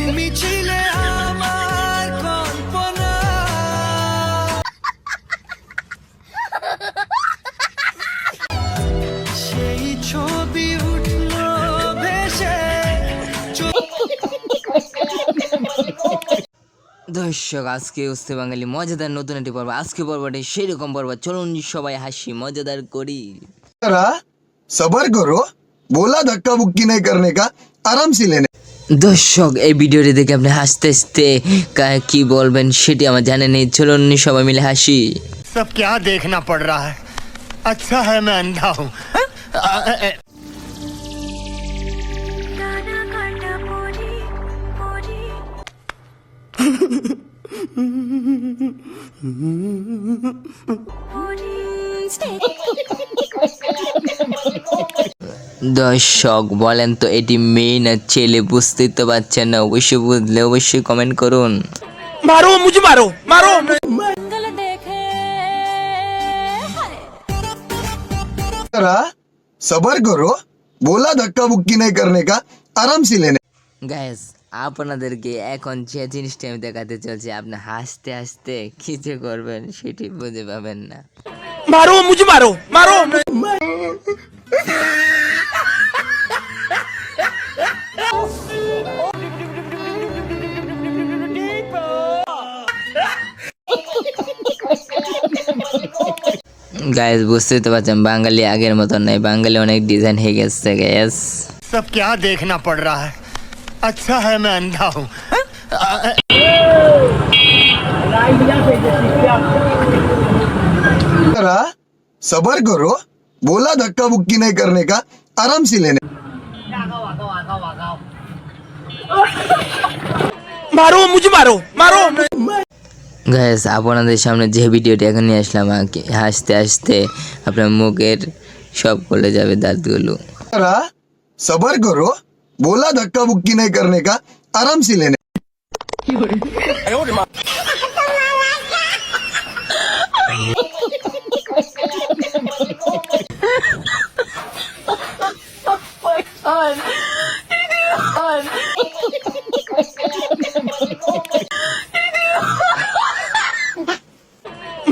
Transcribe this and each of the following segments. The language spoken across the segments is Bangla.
তুমি ছিলে আমার কল্পনা। সেই ছবি উঠলো ভেসে। দর্শক, আজকে উস্তে বাঙালি মজাদার নতুন একটি পর্ব। আজকে পর্বটি সেরকম পর্ব, চলুন সবাই হাসি মজাদার করি। सबर करो, बोला धक्का बुक्की नहीं करने का, आराम से लेने। দর্শক, এই ভিডিওটি দেখে আপনি হাসতে হাসতে কি বলবেন সেটি আমার জানা নেই। চলুন সবাই মিলে হাসি। सब क्या देखना पड़ रहा है? अच्छा है मैं अंधा हूँ। দর্শক বলেন তো, এটি মেয়ে না ছেলে? বুঝতেই তো পারছেন না। অবশ্যই বুঝলে অবশ্যই কমেন্ট করুন। मारो मुझे, मारो मारो। सबर करो, बोला धक्का बुक्की नहीं करने का, आराम से लेने। গাইস, আপনাদেরকে এখন যে জিনিসটা আমি দেখাতে চলছি, আপনি হাসতে হাসতে কি যে করবেন সেটি বুঝে পাবেন না। मारो मुझे, मारो मारो। গাইস, বুঝতেই তো পারছেন বাঙালি আগের মতো নাই, বাঙালি অনেক ডিজাইন হয়ে গেছে। গাইস, सब क्या देखना पड़ रहा है? अच्छा है मैं अंधा हूँ। सबर करो, बोला धक्का बुक्की नहीं करने का, आराम से लेने। मारो मुझे, मारो मारो। গাইস, আপনাদের সামনে যে ভিডিওটি এখন নিয়ে আসলাম, হাসতে হাসতে আপনার মুখের সব খুলে যাবে দাঁতগুলো। सबर करो, बोला धक्का बुक्की नहीं करने का, आराम से लेने।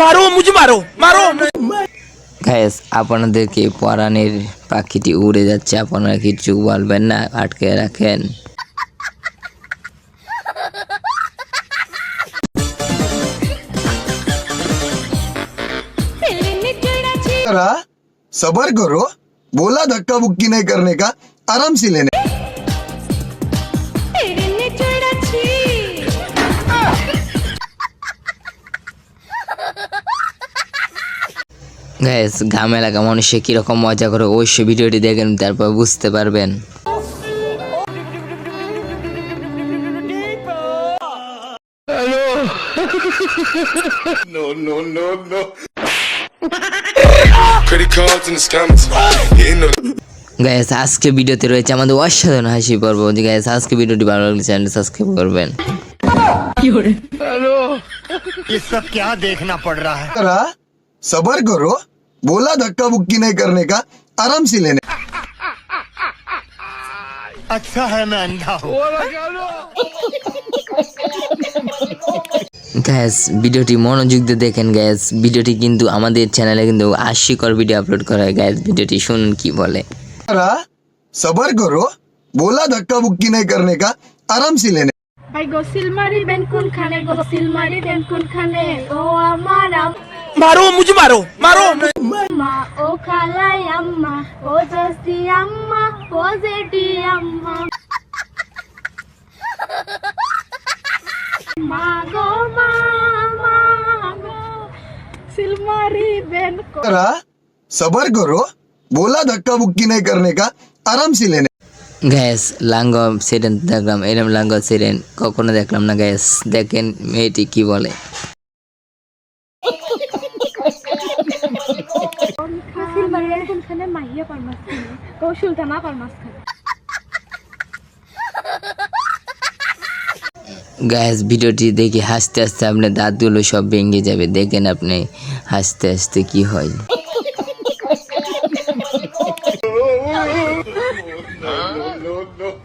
मारो मुझे, मारो मारो। গাইস, আপনাদেরকে পরাণের পাখিটি উড়ে যাচ্ছে, আপনারা কিছু বলবেন না? আটকে রাখেন। सबर करो, बोला धक्का बुक्की नहीं करने का, आराम से लेने। গাইস, গ্রাম এলাকা মানুষে কিরকম মজা করে অবশ্যই ভিডিওটি দেখেন, তারপর বুঝতে পারবেন। গাইস, আজকে ভিডিওতে রয়েছে আমাদের অসাধারণ হাসি পর্ব। গাইস, আজকে ভিডিওটি ভালো লাগলে চ্যানেল সাবস্ক্রাইব করবেন। ये सब क्या देखना पड़ रहा है? सबर करो, बोला धक्का बुक्की नहीं करने का, आराम से लेने। अच्छा है मैं अंधा हूँ। গ্যাস, ভিডিওটি মনোযোগ দিয়ে দেখেন। গ্যাস, ভিডিওটি কিন্তু আমাদের চ্যানেলে কিন্তু 80 ভিডিও আপলোড করা হয়। গ্যাস, ভিডিওটি শুনুন কি বলে। सबर करो, बोला धक्का बुक्की नहीं करने का, आराम से लेने। ভাই গোসিল মারিবেন কোনখানে, গোসিল মারিবেন কোনখানে, ও আমার मारो मुझे, मारो मारो। আম্মা, ও খালাই আম্মা, ও জাস্তি আম্মা, ও জেঠি আম্মা, মা গো মা, মা গো সিল মারিবেন सबर करो, बोला धक्का बुक्की नहीं करने का, आराम से लेने। গ্যাস, লাঙ্গ সিরেন দেখলাম, এরম লাঙ্গ সিরেন কখনো দেখলাম না। গ্যাস, দেখেন মেয়েটি কি বলে। গোসিল মারিবেন কোনখানে, মাইয়া পারমাস খানে, ও সুলতানা পারমাস খানে। গ্যাস, ভিডিওটি দেখে হাসতে হাসতে আপনার দাঁতগুলো সব ভেঙে যাবে। দেখেন আপনি হাসতে হাসতে কি হয়। no.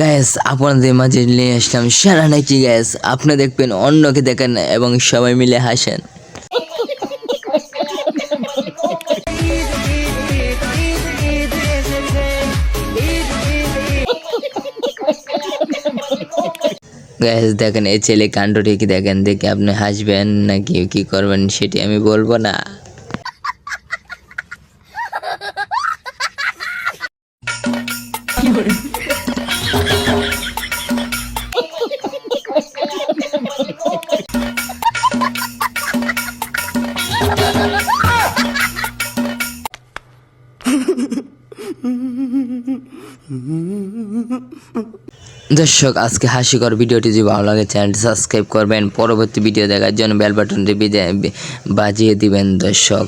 গ্যাস আপনাদের মাঝে নিয়ে আসলাম সেরা নাকি গ্যাস, আপনি দেখবেন অন্যকে দেখেন এবং সবাই মিলে হাসেন। গ্যাস দেখেন এই ছেলে কাণ্ডটি কি দেখেন, দেখে আপনি হাসবেন নাকি কি করবেন সেটি আমি বলবো না। দর্শক আজকে হাসিকর ভিডিওটি যদি ভালো লাগে চ্যানেলটি সাবস্ক্রাইব করবেন, পরবর্তী ভিডিও দেখার জন্য বেল বাটনটি বাজিয়ে দিবেন দর্শক।